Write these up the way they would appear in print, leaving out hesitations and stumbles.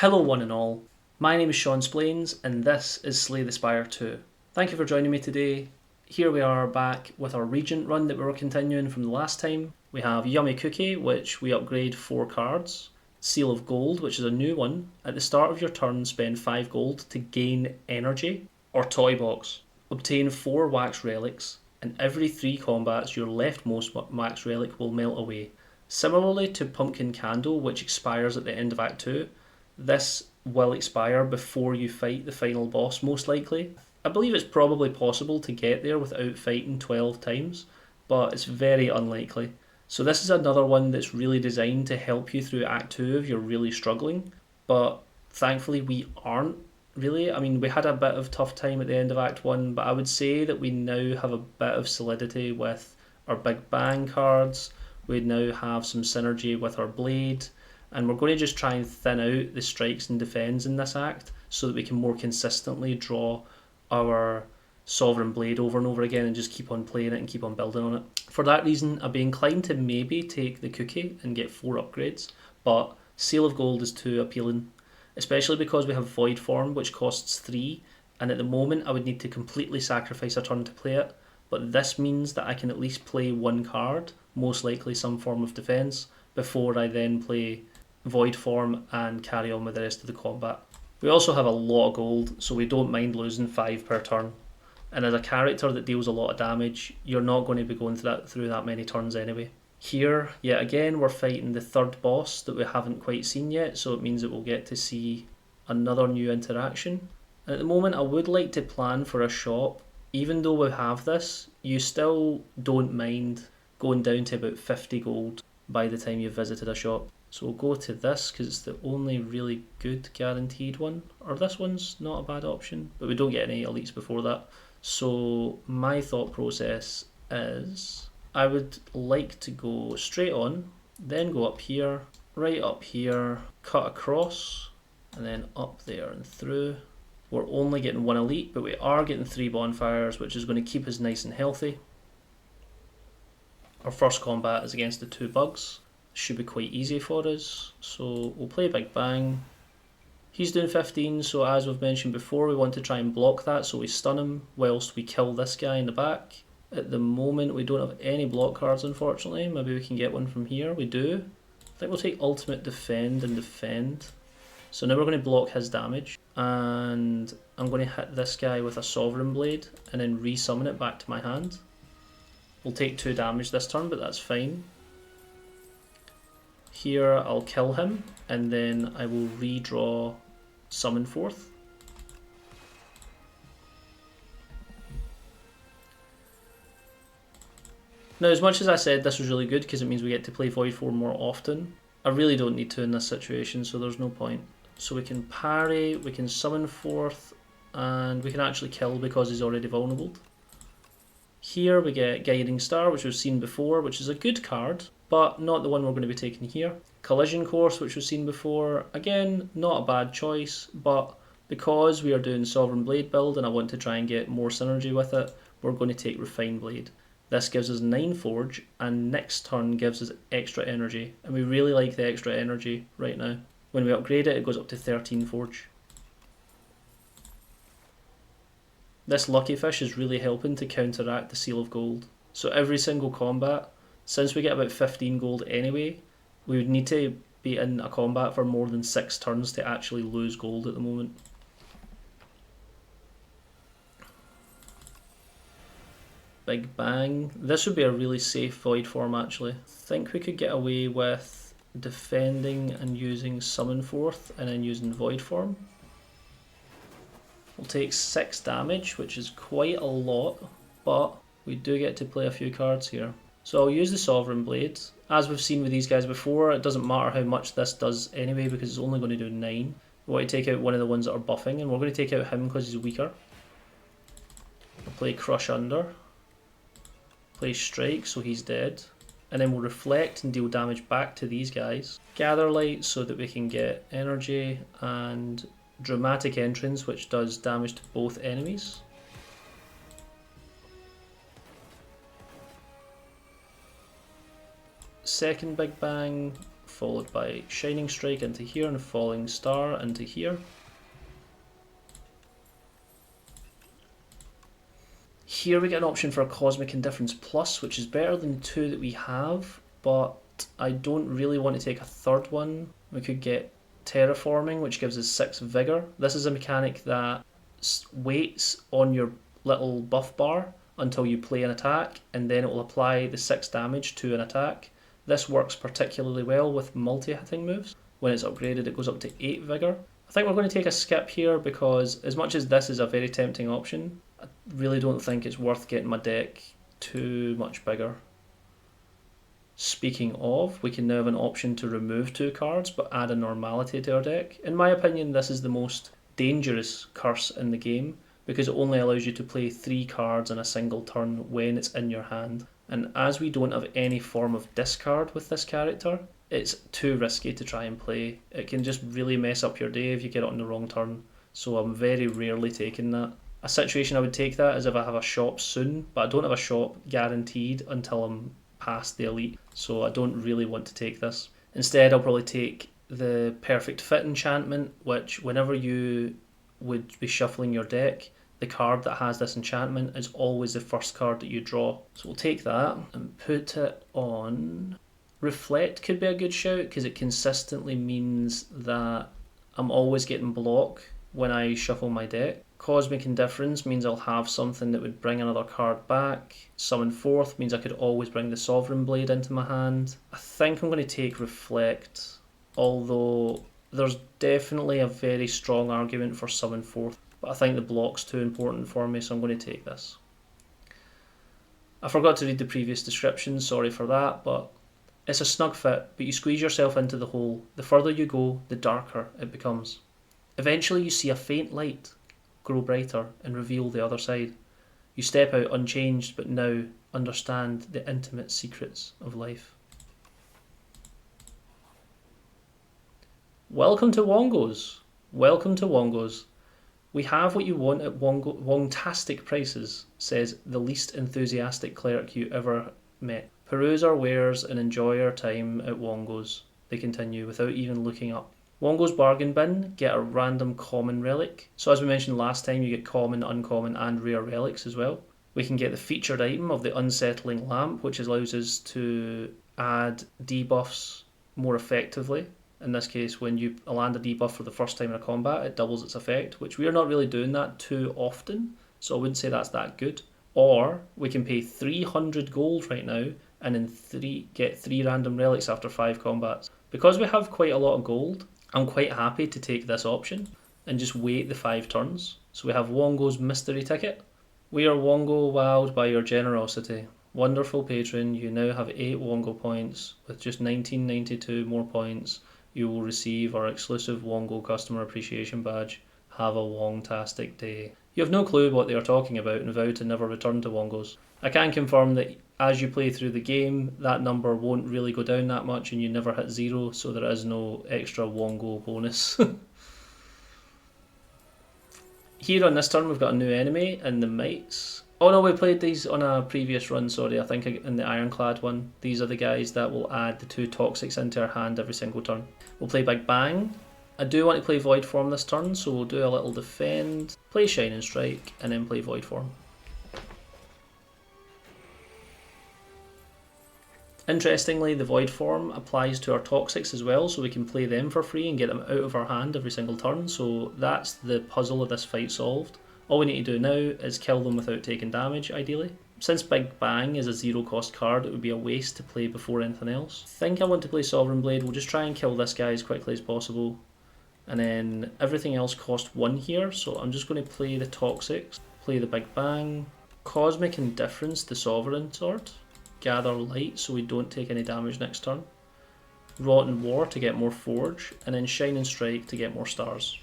Hello one and all, my name is Sean Splains and this is Slay the Spire 2. Thank you for joining me today. Here we are back with our Regent run that we were continuing from the last time. We have Yummy Cookie, which we upgrade 4 cards. Seal of Gold, which is a new one. At the start of your turn, spend 5 gold to gain energy. Or Toy Box. Obtain 4 wax relics, and every 3 combats your leftmost wax relic will melt away. Similarly to Pumpkin Candle, which expires at the end of Act 2, this will expire before you fight the final boss, most likely. I believe it's probably possible to get there without fighting 12 times, but it's very unlikely. So this is another one that's really designed to help you through Act 2 if you're really struggling, but thankfully we aren't really. I mean, we had a bit of tough time at the end of Act 1, but I would say that we now have a bit of solidity with our Big Bang cards. We now have some synergy with our Blade, and we're going to just try and thin out the strikes and defends in this act so that we can more consistently draw our Sovereign Blade over and over again and just keep on playing it and keep on building on it. For that reason, I'd be inclined to maybe take the cookie and get 4 upgrades, but Seal of Gold is too appealing, especially because we have Void Form, which costs 3, and at the moment I would need to completely sacrifice a turn to play it, but this means that I can at least play 1 card, most likely some form of defense, before I then play Void Form and carry on with the rest of the combat. We also have a lot of gold, so we don't mind losing 5 per turn. And as a character that deals a lot of damage, you're not going to be going through that many turns anyway. Here, yet again, we're fighting the 3rd boss that we haven't quite seen yet, so it means that we'll get to see another new interaction. And at the moment, I would like to plan for a shop. Even though we have this, you still don't mind going down to about 50 gold by the time you've visited a shop. So we'll go to this because it's the only really good guaranteed one. Or this one's not a bad option, but we don't get any elites before that. So my thought process is I would like to go straight on, then go up here, right up here, cut across, and then up there and through. We're only getting 1 elite, but we are getting 3 bonfires, which is going to keep us nice and healthy. Our first combat is against the 2 bugs. Should be quite easy for us, so we'll play Big Bang. He's doing 15, so as we've mentioned before, we want to try and block that so we stun him whilst we kill this guy in the back. At the moment we don't have any block cards, unfortunately. Maybe we can get one from here. We do. I think we'll take Ultimate Defend and defend. So now we're going to block his damage, and I'm going to hit this guy with a Sovereign Blade and then resummon it back to my hand. We'll take 2 damage this turn, but that's fine. Here I'll kill him, and then I will redraw Summon Forth. Now, as much as I said this was really good because it means we get to play Void Form more often, I really don't need to in this situation, so there's no point. So we can parry, we can Summon Forth, and we can actually kill because he's already vulnerable. Here we get Guiding Star, which we've seen before, which is a good card, but not the one we're going to be taking here. Collision Course, which we've seen before, again, not a bad choice, but because we are doing Sovereign Blade build and I want to try and get more synergy with it, we're going to take Refine Blade. This gives us 9 Forge, and next turn gives us extra energy, and we really like the extra energy right now. When we upgrade it, it goes up to 13 Forge. This Lucky Fish is really helping to counteract the Seal of Gold. So every single combat, since we get about 15 gold anyway, we would need to be in a combat for more than 6 turns to actually lose gold at the moment. Big Bang. This would be a really safe Void Form actually. I think we could get away with defending and using Summon Forth and then using Void Form. We'll take 6 damage, which is quite a lot, but we do get to play a few cards here. So I'll use the Sovereign Blade. As we've seen with these guys before, it doesn't matter how much this does anyway because it's only going to do 9. We want to take out one of the ones that are buffing, and we're going to take out him because he's weaker. We'll play Crush Under. Play Strike so he's dead. And then we'll Reflect and deal damage back to these guys. Gather Light so that we can get energy, and Dramatic Entrance, which does damage to both enemies. Second Big Bang followed by Shining Strike into here and Falling Star into here. Here we get an option for a Cosmic Indifference Plus, which is better than the 2 that we have, but I don't really want to take a third one. We could get Terraforming, which gives us 6 Vigor. This is a mechanic that waits on your little buff bar until you play an attack, and then it will apply the 6 damage to an attack. This works particularly well with multi-hitting moves. When it's upgraded, it goes up to 8 Vigor. I think we're going to take a skip here because as much as this is a very tempting option, I really don't think it's worth getting my deck too much bigger. Speaking of, we can now have an option to remove 2 cards but add a normality to our deck. In my opinion, this is the most dangerous curse in the game because it only allows you to play 3 cards in a single turn when it's in your hand. And as we don't have any form of discard with this character, it's too risky to try and play. It can just really mess up your day if you get it on the wrong turn, so I'm very rarely taking that. A situation I would take that is if I have a shop soon, but I don't have a shop guaranteed until I'm past the elite, so I don't really want to take this. Instead, I'll probably take the Perfect Fit enchantment, which whenever you would be shuffling your deck, the card that has this enchantment is always the first card that you draw. So we'll take that and put it on. Reflect could be a good shout because it consistently means that I'm always getting block when I shuffle my deck. Cosmic Indifference means I'll have something that would bring another card back. Summon Forth means I could always bring the Sovereign Blade into my hand. I think I'm going to take Reflect, although there's definitely a very strong argument for Summon Forth, but I think the block's too important for me, so I'm going to take this. I forgot to read the previous description, sorry for that, but it's a snug fit, but you squeeze yourself into the hole. The further you go, the darker it becomes. Eventually you see a faint light grow brighter and reveal the other side. You step out unchanged, but now understand the intimate secrets of life. Welcome to Wongos. Welcome to Wongos. We have what you want at Wongtastic prices, says the least enthusiastic cleric you ever met. Peruse our wares and enjoy our time at Wongos, they continue without even looking up. Wongo's bargain bin, get a random common relic. So as we mentioned last time, you get common, uncommon and rare relics as well. We can get the featured item of the Unsettling Lamp, which allows us to add debuffs more effectively. In this case, when you land a debuff for the first time in a combat, it doubles its effect, which we are not really doing that too often, so I wouldn't say that's that good. Or we can pay 300 gold right now and get 3 random relics after 5 combats. Because we have quite a lot of gold, I'm quite happy to take this option and just wait the 5 turns. So we have Wongo's mystery ticket. We are Wongo wowed by your generosity. Wonderful patron, you now have 8 Wongo points. With just 1992 more points, you will receive our exclusive Wongo customer appreciation badge. Have a Wongtastic day. You have no clue what they are talking about and vow to never return to Wongos. I can confirm that as you play through the game, that number won't really go down that much and you never hit 0, so there is no extra Wongo bonus. Here on this turn we've got a new enemy in the Mites. Oh no, we played these on a previous run, sorry, I think in the Ironclad one. These are the guys that will add the 2 Toxics into our hand every single turn. We'll play Big Bang. I do want to play Void Form this turn, so we'll do a little defend, play Shining Strike, and then play Void Form. Interestingly, the Void Form applies to our Toxics as well, so we can play them for free and get them out of our hand every single turn, so that's the puzzle of this fight solved. All we need to do now is kill them without taking damage, ideally. Since Big Bang is a 0 cost card, it would be a waste to play before anything else. I think I want to play Sovereign Blade. We'll just try and kill this guy as quickly as possible. And then everything else costs 1 here, so I'm just going to play the Toxics, play the Big Bang, Cosmic Indifference, the Sovereign Sword, Gather Light so we don't take any damage next turn, Rotten War to get more Forge, and then Shining Strike to get more stars.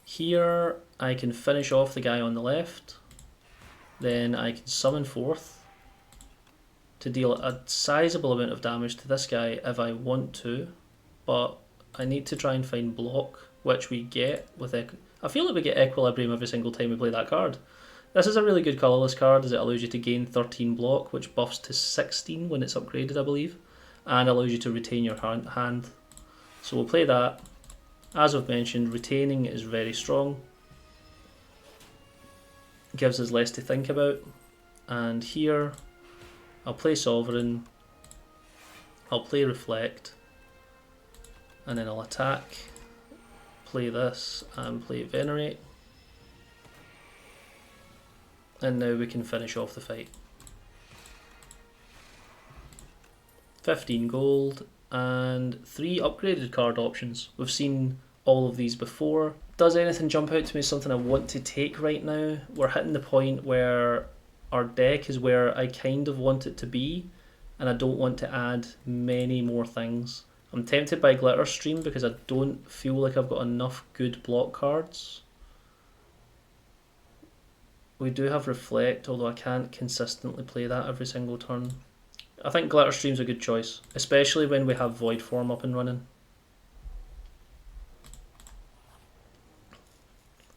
Here I can finish off the guy on the left, then I can summon Forth to deal a sizable amount of damage to this guy if I want to, but I need to try and find block, which we get with I feel like we get Equilibrium every single time we play that card. This is a really good colourless card as it allows you to gain 13 block, which buffs to 16 when it's upgraded, I believe, and allows you to retain your hand. So we'll play that. As I've mentioned, retaining is very strong. Gives us less to think about. And here, I'll play Sovereign, I'll play Reflect, and then I'll attack, play this, and play Venerate. And now we can finish off the fight. 15 gold and 3 upgraded card options. We've seen all of these before. Does anything jump out to me as something I want to take right now? We're hitting the point where our deck is where I kind of want it to be, and I don't want to add many more things. I'm tempted by Glitter Stream because I don't feel like I've got enough good block cards. We do have Reflect, although I can't consistently play that every single turn. I think Glitter Stream's a good choice, especially when we have Void Form up and running.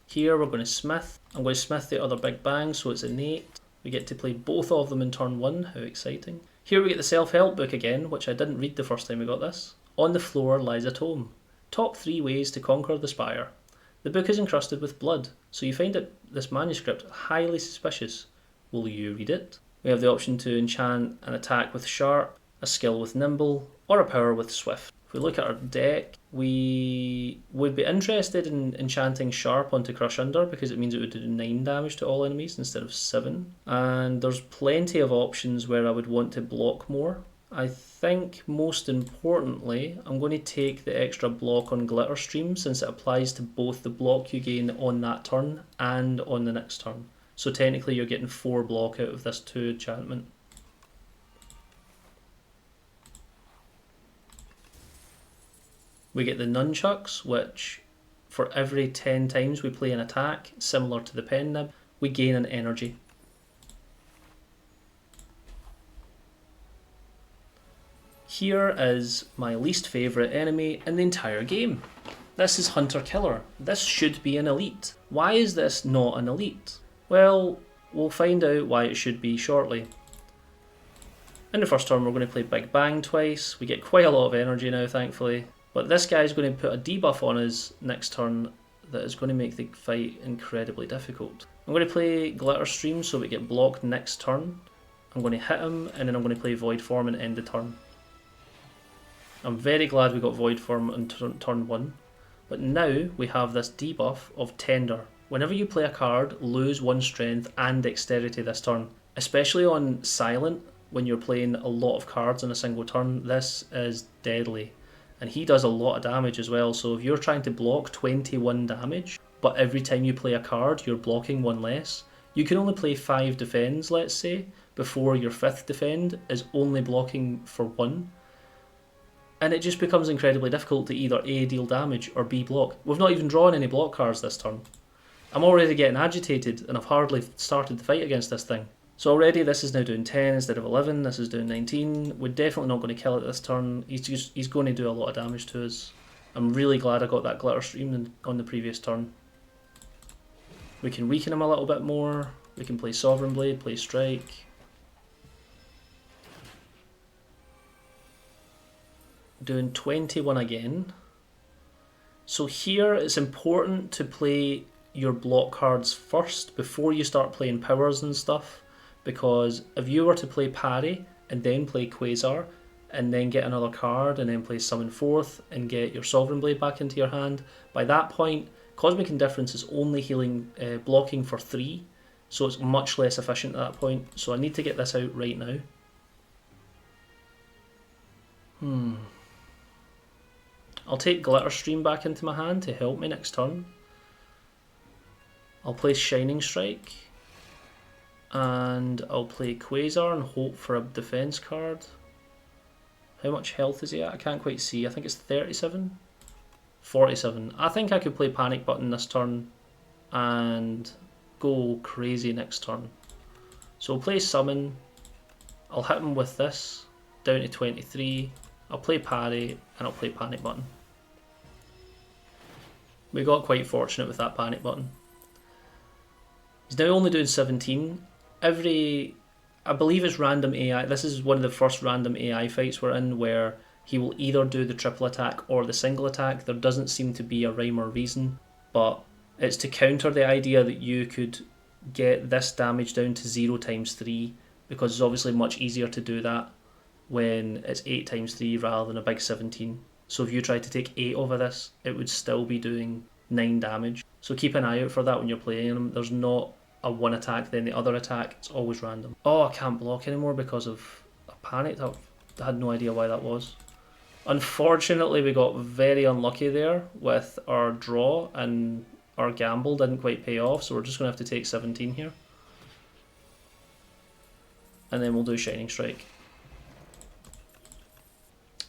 Here we're going to Smith. I'm going to Smith the other Big Bang, so it's innate. We get to play both of them in turn 1, how exciting. Here we get the self-help book again, which I didn't read the first time we got this. On the floor lies a tome. Top 3 ways to conquer the Spire. The book is encrusted with blood, so you find this manuscript highly suspicious. Will you read it? We have the option to enchant an attack with Sharp, a skill with Nimble, or a power with Swift. If we look at our deck, we would be interested in enchanting Sharp onto Crush Under because it means it would do 9 damage to all enemies instead of 7. And there's plenty of options where I would want to block more. I think most importantly, I'm going to take the extra block on Glitter Stream since it applies to both the block you gain on that turn and on the next turn. So technically you're getting 4 block out of this 2 enchantment. We get the Nunchucks, which for every 10 times we play an attack, similar to the Pen Nib, we gain an energy. Here is my least favourite enemy in the entire game. This is Hunter Killer. This should be an elite. Why is this not an elite? Well, we'll find out why it should be shortly. In the first turn we're going to play Big Bang twice. We get quite a lot of energy now, thankfully. But this guy's going to put a debuff on us next turn that is going to make the fight incredibly difficult. I'm going to play Glitter Stream so we get blocked next turn. I'm going to hit him and then I'm going to play Void Form and end the turn. I'm very glad we got Void Form on turn 1, but now we have this debuff of Tender. Whenever you play a card, lose 1 strength and dexterity this turn. Especially on Silent, when you're playing a lot of cards in a single turn, this is deadly. And he does a lot of damage as well, so if you're trying to block 21 damage, but every time you play a card you're blocking 1 less, you can only play 5 defends, let's say, before your 5th defend is only blocking for 1. And it just becomes incredibly difficult to either A, deal damage, or B, block. We've not even drawn any block cards this turn. I'm already getting agitated, and I've hardly started the fight against this thing. So already this is now doing 10 instead of 11, this is doing 19. We're definitely not going to kill it this turn. He's going to do a lot of damage to us. I'm really glad I got that Glitter Stream on the previous turn. We can weaken him a little bit more. We can play Sovereign Blade, play Strike. Doing 21 again. So here it's important to play your block cards first before you start playing powers and stuff, because if you were to play Parry and then play Quasar and then get another card and then play Summon Forth and get your Sovereign Blade back into your hand, by that point Cosmic Indifference is only healing blocking for 3, so it's much less efficient at that point. So I need to get this out right now. I'll take Glitter Stream back into my hand to help me next turn. I'll play Shining Strike, and I'll play Quasar and hope for a defense card. How much health is he at? I can't quite see. I think it's 37? 47. I think I could play Panic Button this turn and go crazy next turn. So I'll play Summon. I'll hit him with this, down to 23. I'll play Parry, and I'll play Panic Button. We got quite fortunate with that Panic Button. He's now only doing 17. I believe it's random AI. This is one of the first random AI fights we're in where he will either do the triple attack or the single attack. There doesn't seem to be a rhyme or reason, but it's to counter the idea that you could get this damage down to 0 times 3, because it's obviously much easier to do that when it's 8 times 3 rather than a big 17. So if you tried to take 8 over this, it would still be doing 9 damage. So keep an eye out for that when you're playing him. There's not a one attack then the other attack, it's always random. Oh, I can't block anymore because of a panic. I had no idea why that was. Unfortunately, we got very unlucky there with our draw, and our gamble didn't quite pay off, so we're just going to have to take 17 here. And then we'll do Shining Strike.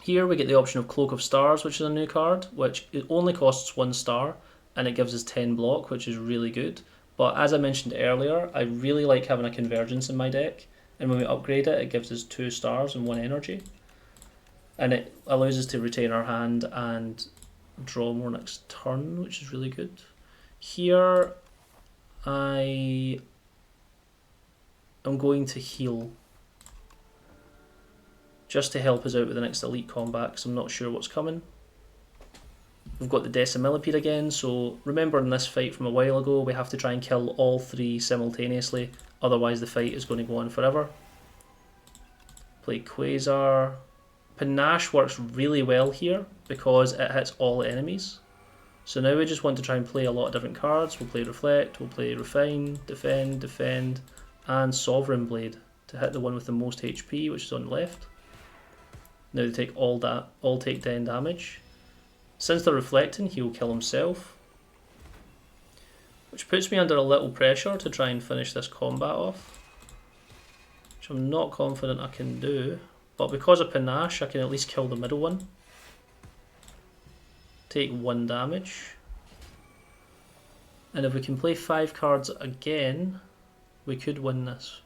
Here we get the option of Cloak of Stars, which is a new card, which it only costs 1 star, and it gives us 10 block, which is really good. But as I mentioned earlier, I really like having a Convergence in my deck, and when we upgrade it, it gives us 2 stars and 1 energy. And it allows us to retain our hand and draw more next turn, which is really good. Here, I am going to heal, just to help us out with the next elite combat, because I'm not sure what's coming. We've got the Decimilipede again, so remember in this fight from a while ago, we have to try and kill all 3 simultaneously, otherwise the fight is going to go on forever. Play Quasar. Panache works really well here because it hits all enemies. So now we just want to try and play a lot of different cards. We'll play Reflect, we'll play Refine, Defend, and Sovereign Blade to hit the one with the most HP, which is on the left. Now they take all 10 damage. Since they're reflecting, he'll kill himself, which puts me under a little pressure to try and finish this combat off, which I'm not confident I can do, but because of Panache I can at least kill the middle one. Take 1 damage, and if we can play 5 cards again, we could win this.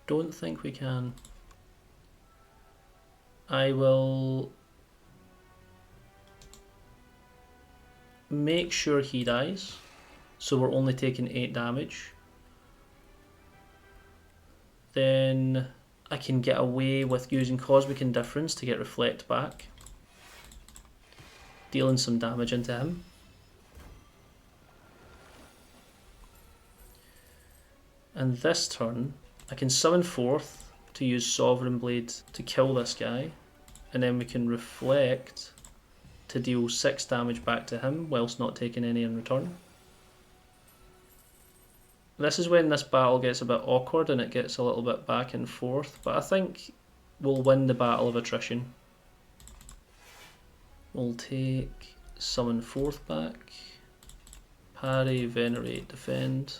Don't think we can. I will make sure he dies, so we're only taking 8 damage. Then I can get away with using Cosmic Indifference to get Reflect back, dealing some damage into him. And this turn I can summon forth to use Sovereign Blade to kill this guy, and then we can Reflect to deal 6 damage back to him whilst not taking any in return. This is when this battle gets a bit awkward and it gets a little bit back and forth, but I think we'll win the battle of attrition. We'll take Summon Forth back, Parry, Venerate, Defend.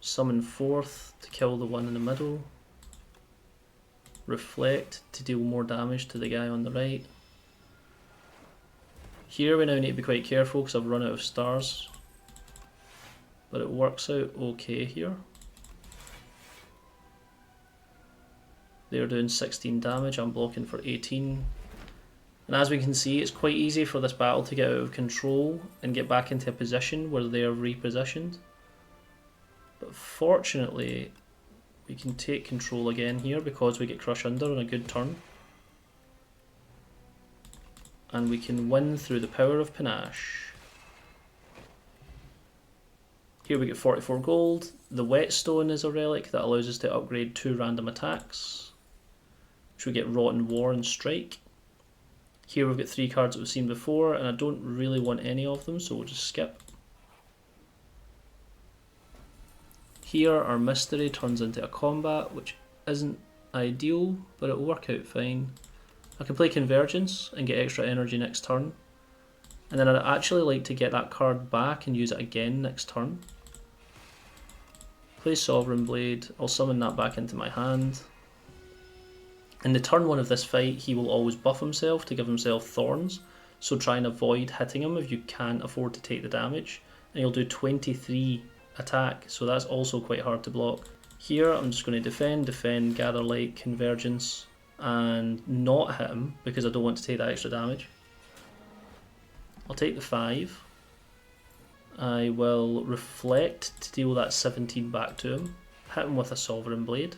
Summon Forth to kill the one in the middle. Reflect to deal more damage to the guy on the right. Here we now need to be quite careful because I've run out of stars, but it works out okay here. They're doing 16 damage, I'm blocking for 18. And as we can see, it's quite easy for this battle to get out of control and get back into a position where they're repositioned. But fortunately, we can take control again here because we get Crush Under on a good turn. And we can win through the power of Panache. Here we get 44 gold. The Whetstone is a relic that allows us to upgrade 2 random attacks, which we get Rotten War and Strike. Here we've got 3 cards that we've seen before, and I don't really want any of them, so we'll just skip. Here our Mystery turns into a combat, which isn't ideal, but it'll work out fine. I can play Convergence and get extra energy next turn, and then I'd actually like to get that card back and use it again next turn. Play Sovereign Blade, I'll summon that back into my hand. In the turn 1 of this fight, he will always buff himself to give himself Thorns, so try and avoid hitting him if you can't afford to take the damage, and he'll do 23 attack, so that's also quite hard to block. Here I'm just going to defend, Gather Light, Convergence, and not hit him because I don't want to take that extra damage. I'll take the 5. I will reflect to deal that 17 back to him, hit him with a Sovereign Blade,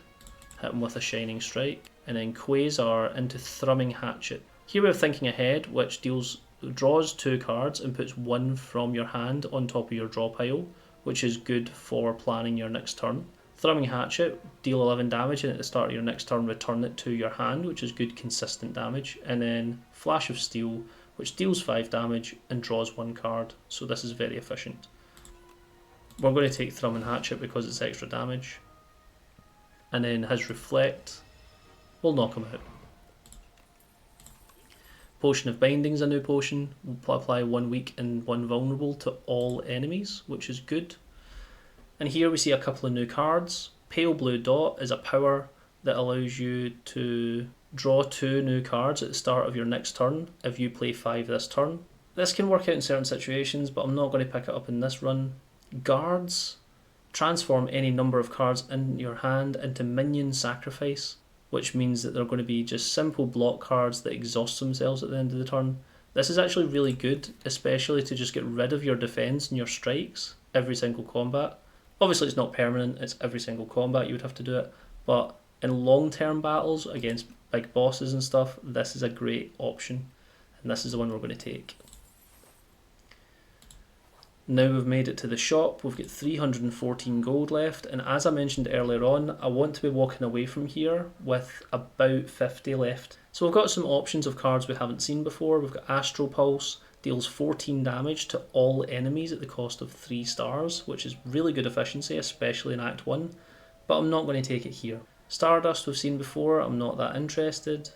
hit him with a Shining Strike, and then Quasar into Thrumming Hatchet. Here we have Thinking Ahead, which draws 2 cards and puts 1 from your hand on top of your draw pile, which is good for planning your next turn. Thrumming Hatchet, deal 11 damage, and at the start of your next turn return it to your hand, which is good consistent damage. And then Flash of Steel, which deals 5 damage and draws 1 card, so this is very efficient. We're going to take Thrumming Hatchet because it's extra damage. And then his Reflect will knock him out. Potion of Binding is a new potion. We'll apply 1 weak and 1 vulnerable to all enemies, which is good. And here we see a couple of new cards. Pale Blue Dot is a power that allows you to draw 2 new cards at the start of your next turn if you play 5 this turn. This can work out in certain situations, but I'm not going to pick it up in this run. Guards transform any number of cards in your hand into minion sacrifice, which means that they're going to be just simple block cards that exhaust themselves at the end of the turn. This is actually really good, especially to just get rid of your defense and your strikes every single combat. Obviously it's not permanent, it's every single combat you would have to do it, but in long-term battles against big bosses and stuff, this is a great option, and this is the one we're going to take. Now we've made it to the shop, we've got 314 gold left, and as I mentioned earlier on, I want to be walking away from here with about 50 left. So we've got some options of cards we haven't seen before. We've got Astral Pulse, deals 14 damage to all enemies at the cost of 3 stars, which is really good efficiency, especially in Act 1, but I'm not going to take it here. Stardust we've seen before, I'm not that interested.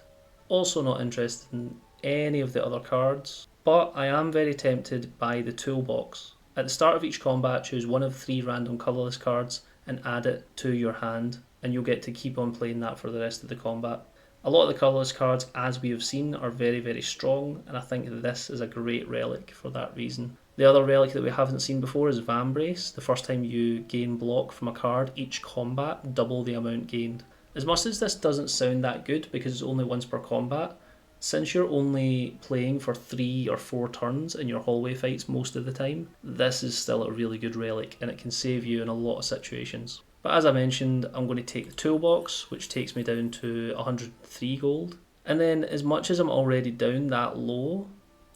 Also not interested in any of the other cards, but I am very tempted by the toolbox. At the start of each combat, choose one of 3 random colourless cards and add it to your hand, and you'll get to keep on playing that for the rest of the combat. A lot of the colourless cards, as we have seen, are very, very strong, and I think this is a great relic for that reason. The other relic that we haven't seen before is Vambrace. The first time you gain block from a card, each combat, double the amount gained. As much as this doesn't sound that good because it's only once per combat, since you're only playing for 3 or 4 turns in your hallway fights most of the time, this is still a really good relic and it can save you in a lot of situations. But as I mentioned, I'm going to take the toolbox, which takes me down to 103 gold. And then as much as I'm already down that low,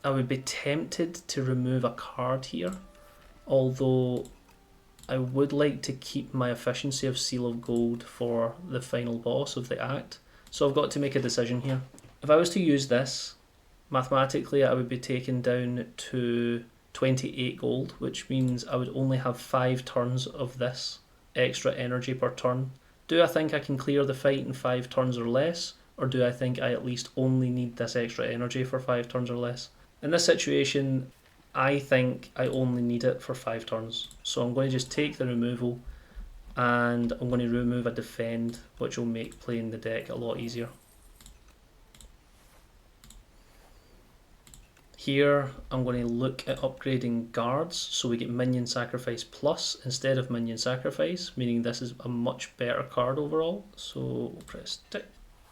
I would be tempted to remove a card here, although I would like to keep my efficiency of Seal of Gold for the final boss of the act, so I've got to make a decision here. If I was to use this, mathematically I would be taken down to 28 gold, which means I would only have 5 turns of this extra energy per turn. Do I think I can clear the fight in 5 turns or less, or do I think I at least only need this extra energy for 5 turns or less? In this situation, I think I only need it for 5 turns, so I'm going to just take the removal and I'm going to remove a defend, which will make playing the deck a lot easier. Here I'm going to look at upgrading guards so we get minion sacrifice plus instead of minion sacrifice, meaning this is a much better card overall. So we'll press tick.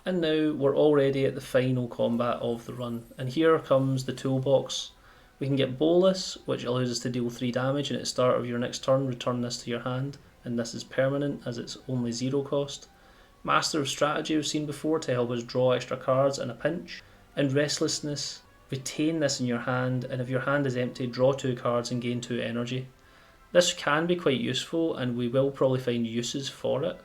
And now we're already at the final combat of the run, and here comes the toolbox. We can get Bolus, which allows us to deal 3 damage, and at the start of your next turn return this to your hand, and this is permanent as it's only 0 cost. Master of Strategy we've seen before to help us draw extra cards in a pinch. And Restlessness, retain this in your hand, and if your hand is empty, draw 2 cards and gain 2 energy. This can be quite useful and we will probably find uses for it,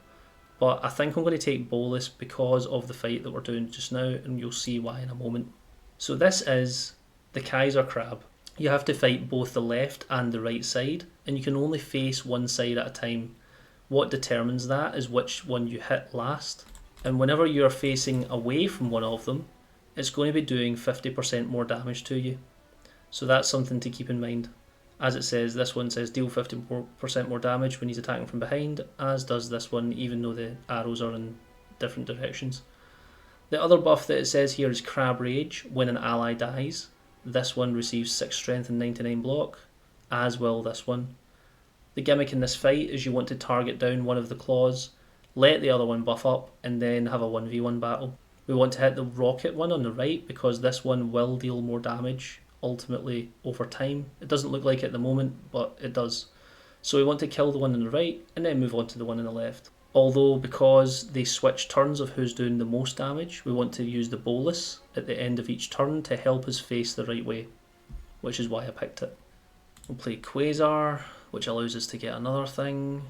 but I think I'm going to take Bolus because of the fight that we're doing just now, and you'll see why in a moment. So this is the Kaiser Crab. You have to fight both the left and the right side, and you can only face one side at a time. What determines that is which one you hit last, and whenever you're facing away from one of them, it's going to be doing 50% more damage to you. So that's something to keep in mind. As it says, this one says deal 50% more damage when he's attacking from behind, as does this one, even though the arrows are in different directions. The other buff that it says here is Crab Rage. When an ally dies, this one receives 6 strength and 99 block, as will this one. The gimmick in this fight is you want to target down one of the claws, let the other one buff up, and then have a 1v1 battle. We want to hit the rocket one on the right because this one will deal more damage ultimately over time. It doesn't look like it at the moment, but it does. So we want to kill the one on the right and then move on to the one on the left. Although because they switch turns of who's doing the most damage, we want to use the bolus at the end of each turn to help us face the right way, which is why I picked it. We'll play Quasar, which allows us to get another thing.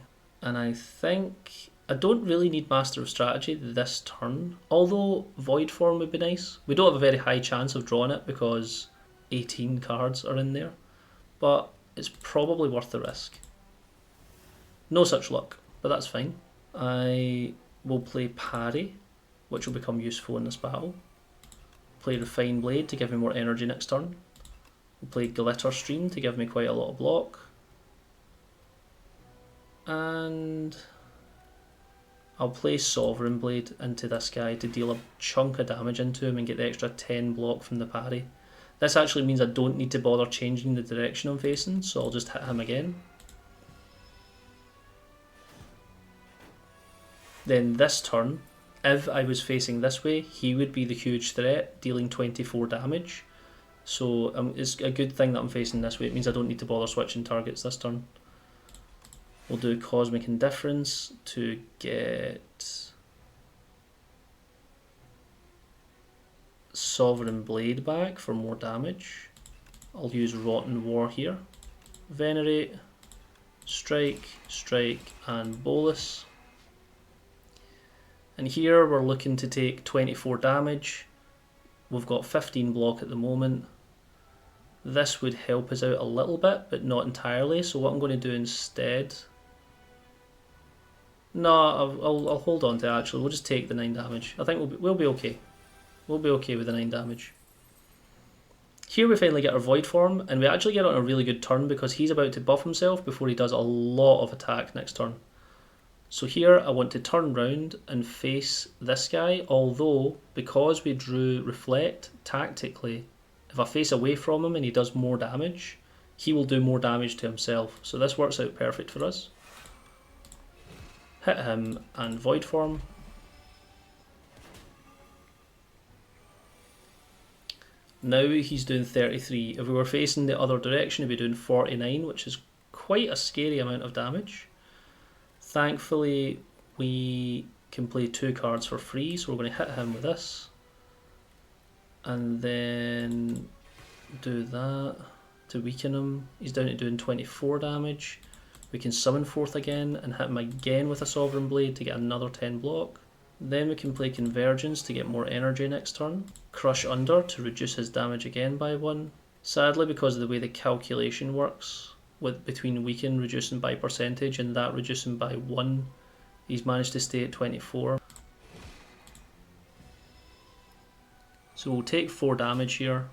And I think I don't really need Master of Strategy this turn, although Void Form would be nice. We don't have a very high chance of drawing it because 18 cards are in there, but it's probably worth the risk. No such luck, but that's fine. I will play Parry, which will become useful in this battle. Play Refine Blade to give me more energy next turn. We'll play Glitter Stream to give me quite a lot of block. And I'll play Sovereign Blade into this guy to deal a chunk of damage into him and get the extra 10 block from the parry. This actually means I don't need to bother changing the direction I'm facing, so I'll just hit him again. Then this turn, if I was facing this way, he would be the huge threat, dealing 24 damage. So it's a good thing that I'm facing this way. It means I don't need to bother switching targets this turn. We'll do Cosmic Indifference to get Sovereign Blade back for more damage. I'll use Rotten War here. Venerate, Strike, Strike, and Bolus. And here we're looking to take 24 damage. We've got 15 block at the moment. This would help us out a little bit, but not entirely. So what I'm going to do instead... No, I'll hold on to it actually. We'll just take the 9 damage. I think we'll be okay. We'll be okay with the 9 damage. Here we finally get our Void Form, and we actually get on a really good turn because he's about to buff himself before he does a lot of attack next turn. So here I want to turn round and face this guy, although because we drew Reflect, tactically, if I face away from him and he does more damage, he will do more damage to himself. So this works out perfect for us. Hit him and Void Form. Now he's doing 33. If we were facing the other direction, he'd be doing 49, which is quite a scary amount of damage. Thankfully, we can play 2 cards for free, so we're going to hit him with this. And then do that to weaken him. He's down to doing 24 damage. We can summon forth again and hit him again with a Sovereign Blade to get another 10 block. Then we can play Convergence to get more energy next turn. Crush Under to reduce his damage again by 1. Sadly, because of the way the calculation works, with between weaken reducing by percentage and that reducing by 1, he's managed to stay at 24. So we'll take 4 damage here.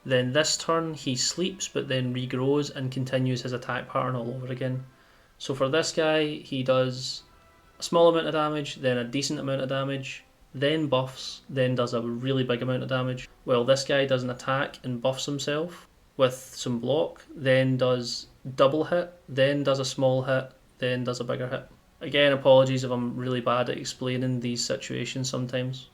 Then this turn he sleeps but then regrows and continues his attack pattern all over again. So for this guy he does a small amount of damage, then a decent amount of damage, then buffs, then does a really big amount of damage. Well, this guy does an attack and buffs himself with some block, then does double hit, then does a small hit, then does a bigger hit. Again, apologies if I'm really bad at explaining these situations sometimes.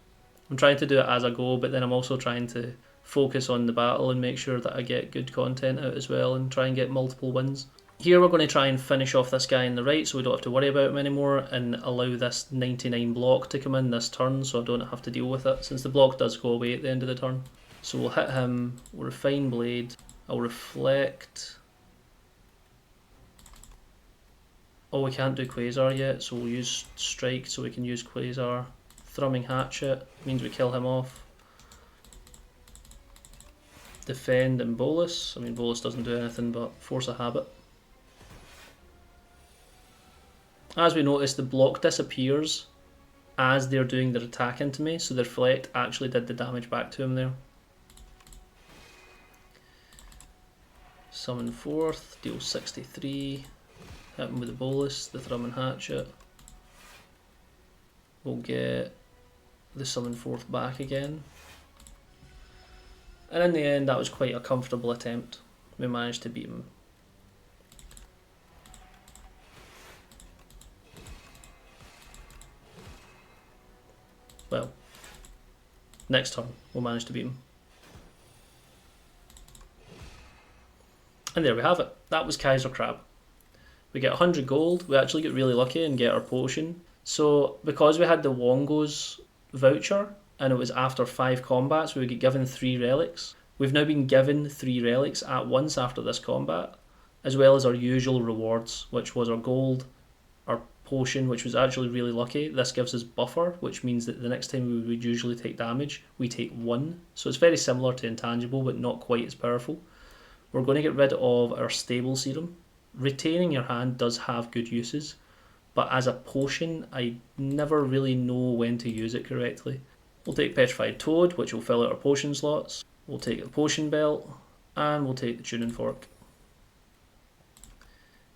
I'm trying to do it as I go, but then I'm also trying to focus on the battle and make sure that I get good content out as well and try and get multiple wins. Here we're going to try and finish off this guy on the right so we don't have to worry about him anymore and allow this 99 block to come in this turn so I don't have to deal with it since the block does go away at the end of the turn. So we'll hit him, we'll Refine Blade, I'll Reflect. Oh, we can't do Quasar yet, so we'll use Strike so we can use Quasar. Thrumming Hatchet means we kill him off. Defend and Bolus. I mean, Bolus doesn't do anything but Force a Habit. As we notice, the block disappears as they're doing their attack into me, so the Reflect actually did the damage back to him there. Summon forth, deal 63, hit him with the Bolus, the Thrumming Hatchet. We'll get the summon forth back again. And in the end, that was quite a comfortable attempt. We managed to beat him. Next turn, we'll manage to beat him. And there we have it. That was Kaiser Crab. We get 100 gold. We actually get really lucky and get our potion. So because we had the Wongo's voucher and it was after 5 combats, we would get given 3 relics. We've now been given 3 relics at once after this combat, as well as our usual rewards, which was our gold, our potion, which was actually really lucky. This gives us buffer, which means that the next time we would usually take damage, we take 1. So it's very similar to intangible, but not quite as powerful. We're going to get rid of our stable serum. Retaining your hand does have good uses, but as a potion, I never really know when to use it correctly. We'll take Petrified Toad, which will fill out our potion slots. We'll take the Potion Belt, and we'll take the Tuning Fork.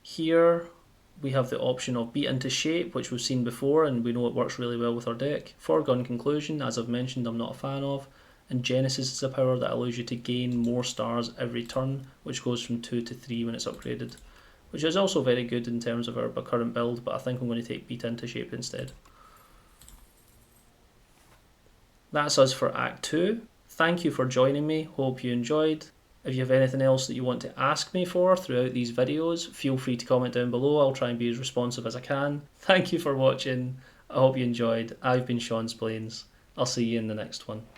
Here we have the option of Beat into Shape, which we've seen before, and we know it works really well with our deck. Foregone Conclusion, as I've mentioned, I'm not a fan of. And Genesis is a power that allows you to gain more stars every turn, which goes from 2 to 3 when it's upgraded, which is also very good in terms of our current build, but I think I'm going to take Beat into Shape instead. That's us for Act 2. Thank you for joining me, hope you enjoyed. If you have anything else that you want to ask me for throughout these videos, feel free to comment down below. I'll try and be as responsive as I can. Thank you for watching, I hope you enjoyed. I've been Sean Splains. I'll see you in the next one.